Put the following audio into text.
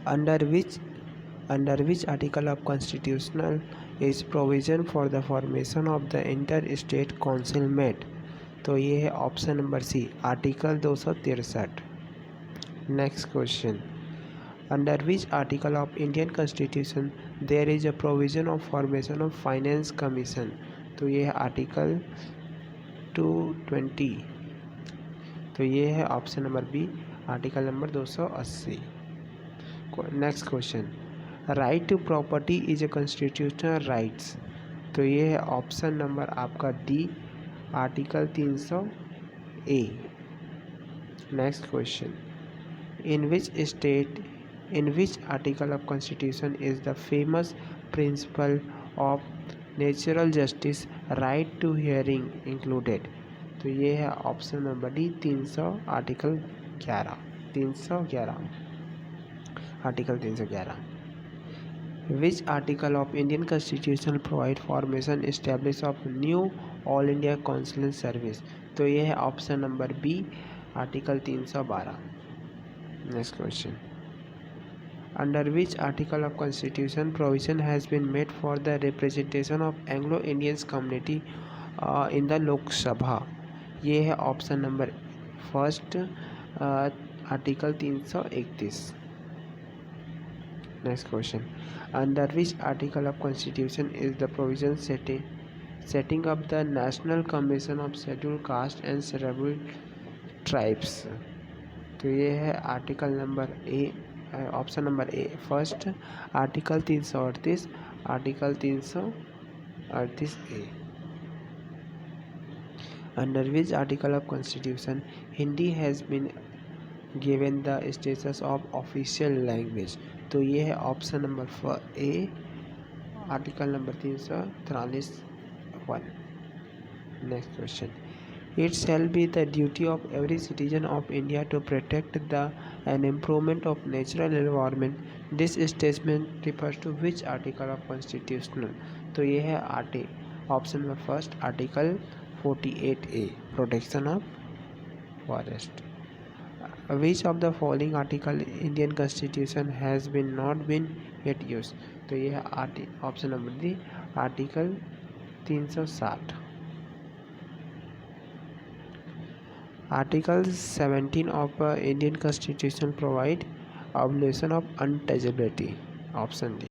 Under which article of constitutional is provision for the formation of the inter state council met. तो ये है option number C, article 263। Next question, under which article of Indian constitution there is a provision of formation of finance commission. तो ये है article 220। तो ये है option number B, article number 280। Next question, right to property is a constitutional rights. तो ये है option number आपका D, article 300A। Next question, in which article of constitution is the famous principle of natural justice right to hearing included. तो ये है option number D, 300 article 11, 311, article 311। Which article of Indian constitution provide formation establish of new all India council service. तो ये है option number B, article 312। Next question, under which article of constitution provision has been made for the representation of Anglo Indians community in the Lok Sabha. ये है option number first, article 331। Next question, under which article of constitution is the provision setting up the national commission of schedule caste and scheduled tribes. तो ये है article number A, option number A first, article 338, article 338A। Under which article of constitution Hindi has been given the status of official language. तो ये है option number A, article number 343(1). Next question, it shall be the duty of every citizen of India to protect the and improvement of natural environment. This statement refers to which article of constitutional. तो ये है option number first, article 48A, protection of forest. Which of the following article Indian constitution has been not been yet use. तो ये है option number D, article 360। Article 17 of Indian constitution provide abolition of untouchability. Option D.